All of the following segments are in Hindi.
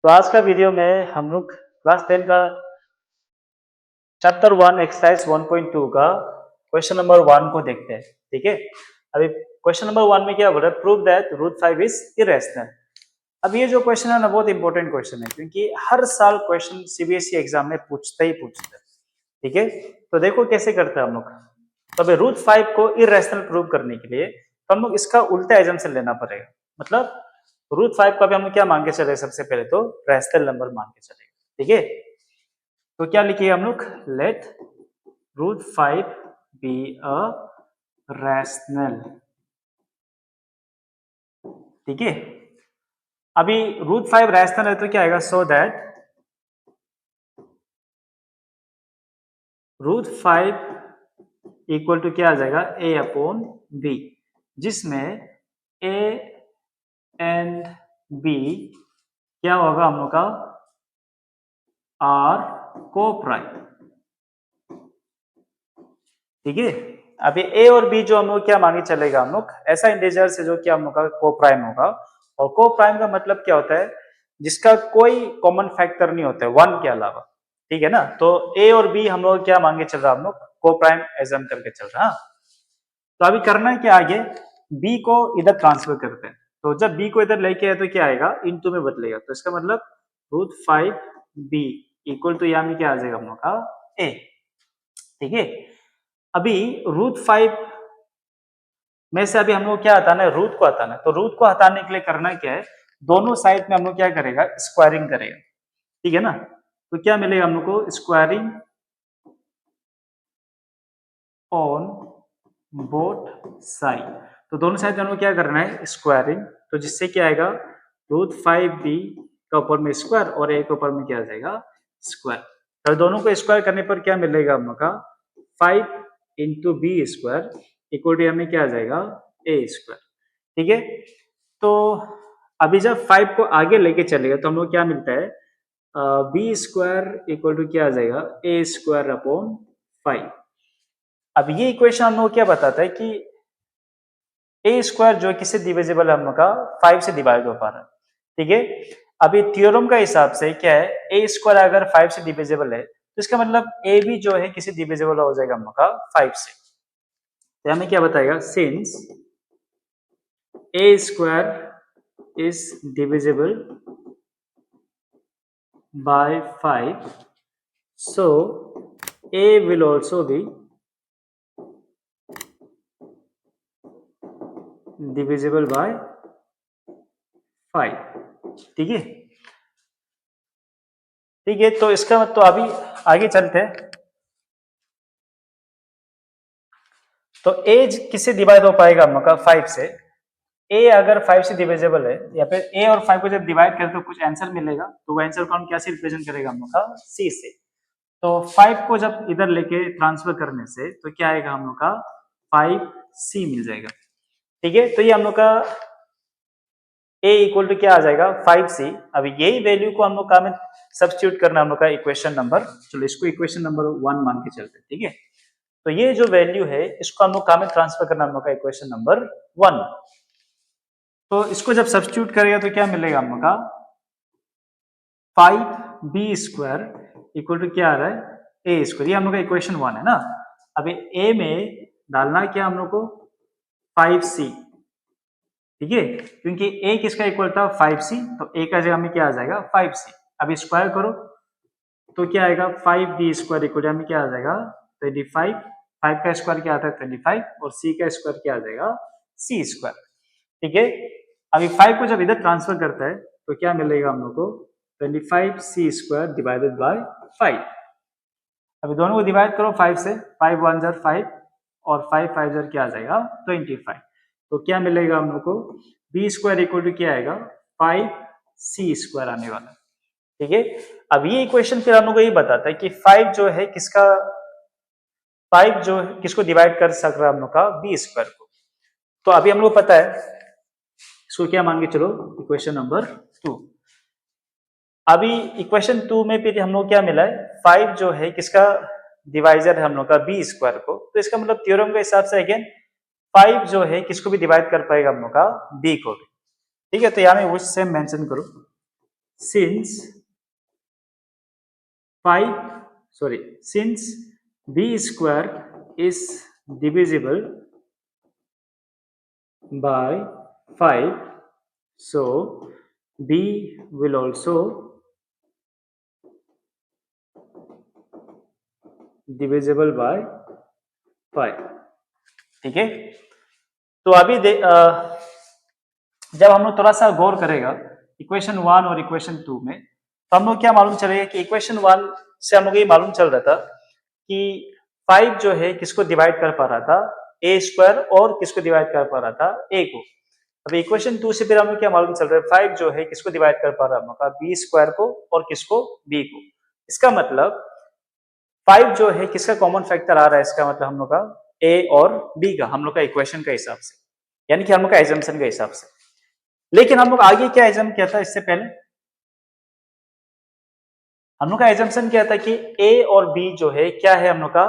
तो आज का वीडियो में हम लोग क्लास 10 का चैप्टर 1 एक्सरसाइज 1.2 का क्वेश्चन नंबर 1 को देखते हैं। ठीक है, अभी क्वेश्चन नंबर 1 में क्या बोल रहा है, prove that root 5 is irrational. अब ये जो क्वेश्चन है ना बहुत इंपॉर्टेंट क्वेश्चन है, क्योंकि हर साल क्वेश्चन सीबीएसई एग्जाम में पूछते ही पूछते हैं। ठीक है, तो देखो कैसे करते हैं हम लोग। तो अभी रूट 5 को इरेशनल प्रूव करने के लिए तो हम लोग इसका उल्टा एजम्पशन लेना पड़ेगा। मतलब रूट 5 को अभी हम लोग क्या मान के चले, सबसे पहले तो रैशनल नंबर मान के चलेगा। ठीक है, तो क्या लिखिए हम लोग, let root 5 be a rational. ठीक है, अभी रूट 5 रैशनल है तो क्या आएगा, so that root 5 equal to क्या आ जाएगा, ए अपॉन बी, जिसमें ए एंड बी क्या होगा हम लोग का, आर को प्राइम। ठीक है, अभी ए और बी जो हम लोग क्या मांगे चलेगा, हम लोग ऐसा इंटीजर से जो कि हम लोग का को प्राइम होगा। और को प्राइम का मतलब क्या होता है, जिसका कोई कॉमन फैक्टर नहीं होता है वन के अलावा। ठीक है ना, तो ए और बी हम लोग क्या मांगे चल रहा, हम लोग को प्राइम एजम करके चल रहा। तो अभी करना है क्या, आगे बी को इधर ट्रांसफर करते हैं। तो जब बी को इधर लेके आए तो क्या आएगा, इनटू में बदलेगा। तो इसका मतलब रूट 5 बी इक्वल टू यहाँ में क्या आ जाएगा हम लोग का, ए। ठीक है, अभी रूट 5 में से अभी हम लोग क्या हटाना है, रूट को हटाना है। तो रूट को हटाने के लिए करना क्या है, दोनों साइड में हम लोग क्या करेगा, स्क्वायरिंग करेगा। ठीक है ना, तो क्या मिलेगा हम लोग को, स्क्वायरिंग ऑन बोथ साइड। तो दोनों साइड में हम लोग क्या करना है, स्क्वायरिंग। तो जिससे क्या आएगा, रूट 5 बी का ऊपर में स्क्वायर और ए के ऊपर में क्या आ जाएगा, स्क्वायर। तो दोनों को स्क्वायर करने पर क्या मिलेगा हम लोग का, 5 into b square equal to हमें क्या आ जाएगा, ए स्क्वायर। ठीक है, तो अभी जब 5 को आगे लेके चलेगा तो हम लोग क्या मिलता है, बी स्क्वायर इक्वल टू क्या आ जाएगा, ए स्क्वायर अपॉन 5। अब ये इक्वेशन हम लोग क्या बताता है कि ए स्क्वायर जो है किससे डिविजिबल है, हम लोग का 5 से डिवाइड हो पा रहा है। ठीक है, अभी थ्योरम का हिसाब से क्या है, ए स्क्वायर अगर 5 से डिविजिबल है तो इसका मतलब ए भी जो है किसी डिविजिबल हो जाएगा हम लोग का 5 से। तो हमें क्या बताएगा, since A square is divisible by 5, so a will also be divisible by 5। ठीक है, ठीक है, तो इसका मतलब तो अभी आगे चलते हैं। तो a किससे डिवाइड हो पाएगा हम लोग का, 5 से। a अगर 5 से डिविजिबल है, या फिर a और 5 को जब डिवाइड करें तो कुछ आंसर मिलेगा, तो वो आंसर को हम क्या से रिप्रेजेंट करेगा हम लोग का, c से। तो 5 को जब इधर लेके ट्रांसफर करने से तो क्या आएगा हम लोग का, 5c मिल जाएगा। ठीक है, तो ये हम लोग का a इक्वल टू क्या आ जाएगा, 5c। अब यही वैल्यू को हम लोग का में सब्स्टिट्यूट करना हम लोग का इक्वेशन नंबर, चलो इसको इक्वेशन नंबर 1 मान के चलते हैं। ठीक है, तो ये जो वैल्यू है इसको हम लोग का में ट्रांसफर करना हम लोग का इक्वेशन नंबर 1। तो इसको जब सब्स्टिट्यूट करेगा तो क्या मिलेगा हम लोग का, 5b स्क्वायर इक्वल टू क्या आ रहा है, ए स्क्वायर। ये हम लोग का इक्वेशन 1 है ना। अभी a में डालना क्या हम लोग को, 5c। ठीक है, क्योंकि a किसका इक्वल था, 5c, तो a का जगह में क्या आ जाएगा, 5c। अब स्क्वायर करो तो क्या आएगा, 5b स्क्वायर इक्वल टू में क्या आ जाएगा, 25। 5 का स्क्वायर क्या आता है, 25, और c का स्क्वायर क्या आ जाएगा, c स्क्वायर। ठीक है, अभी 5 को जब इधर ट्रांसफर करता है तो क्या मिलेगा हम लोग को, 25c स्क्वायर डिवाइडेड बाय 5। अभी दोनों को डिवाइड करो 5 से, 5 1 जार 5 और 5 5 जार क्या आ जाएगा, 25। तो क्या मिलेगा हम लोग को, बी स्क्वायर इक्वल टू क्या आएगा, 5c स्क्वायर आने वाला। ठीक है, अब ये इक्वेशन फिर हम लोग को ये बताता है कि 5 जो है किसका, 5 जो है किसको डिवाइड कर सक रहा है हम लोग का, बी स्क्वायर को। तो अभी हम लोग पता है इसको क्या मान के चलो, इक्वेशन नंबर 2। अभी इक्वेशन 2 में फिर हम लोग क्या मिला है, 5 जो है किसका डिवाइजर है हम लोग का, बी स्क्वायर को। तो इसका मतलब थ्योरम के हिसाब से अगेन 5 जो है किसको भी डिवाइड कर पाएगा हम लोग का, बी को भी। ठीक है, तो यहाँ में वो सेम मेंशन करो, since since b square is divisible by 5, so b will also divisible by 5। ठीक है, तो अभी जब हम लोग थोड़ा सा गौर करेगा इक्वेशन 1 और इक्वेशन 2 में, तो हम लोग क्या मालूम चलेगा कि इक्वेशन 1 से हम लोग ये मालूम चल रहा था कि 5 जो है किसको डिवाइड कर पा रहा था, a स्क्वायर, और किसको डिवाइड कर पा रहा था, a को। अब इक्वेशन 2 से फिर हम लोग क्या मालूम चल रहा है, 5 जो है किसको डिवाइड कर पा रहा है, हम लोग का b स्क्वायर को, और किसको, b को। इसका मतलब 5 जो है किसका कॉमन फैक्टर आ रहा है, इसका मतलब हम लोग का a और b का, हम लोग का इक्वेशन का हिसाब से, यानी कि हम लोग का एजम्पशन के हिसाब से। लेकिन हम लोग आगे क्या एजम किया था, इससे पहले हम लोग का एजम्पशन क्या था कि a और b जो है क्या है, हम लोग का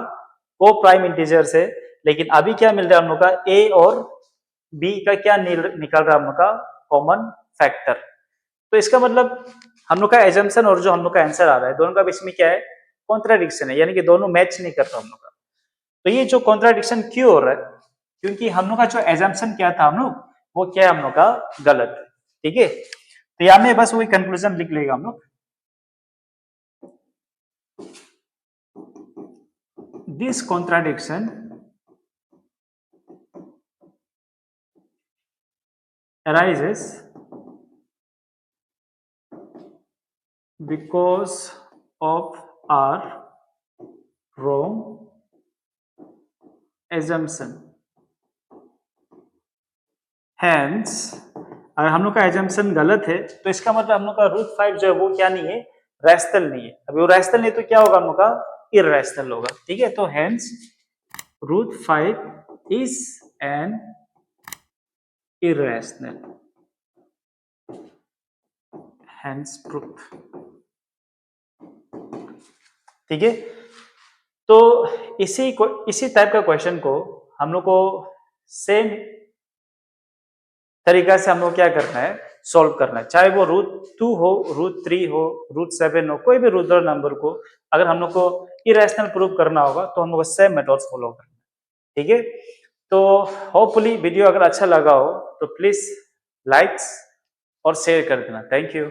को प्राइम इंटीजर्स है। लेकिन अभी क्या मिल रहा है, हम लोग का a और b का क्या निकल रहा है, हम लोग का कॉमन फैक्टर। तो इसका मतलब हम लोग का एजम्पशन और जो हम लोग का आंसर आ रहा है, दोनों का बीच में क्या है, कॉन्ट्राडिक्शन है, यानी कि दोनों मैच नहीं कर रहा हम लोग का। तो ये जो कॉन्ट्राडिक्शन क्यों हो रहा है, क्योंकि हम लोग का जो एजम्पशन क्या था, हम लोग वो क्या है, हम लोग का गलत है। ठीक है, तो यहां में बस वही कंक्लूजन लिख लेगा हम लोग। This contradiction arises because of our wrong assumption। Hence, अगर हम लोग का एजम्पशन गलत है तो इसका मतलब हम लोग का रूट 5 जो है वो क्या नहीं है, रैशनल नहीं है। अभी वो रैशनल नहीं तो क्या होगा, हम लोग का इरैशनल होगा। ठीक है, तो hence root 5 is an irrational, hence proof. ठीक है, तो इसी टाइप का क्वेश्चन को हम लोग को सेम तरीका से हम लोग क्या करना है, सॉल्व करना है। चाहे वो रूट 2 हो, रूट 3 हो, रूट 7 हो, कोई भी रूट नंबर को अगर हम लोग को इरेशनल प्रूव करना होगा तो हम लोग को सेम मेथड्स फॉलो करना है। ठीक है, तो होपफुली वीडियो अगर अच्छा लगा हो तो प्लीज लाइक्स और शेयर कर देना। Thank you.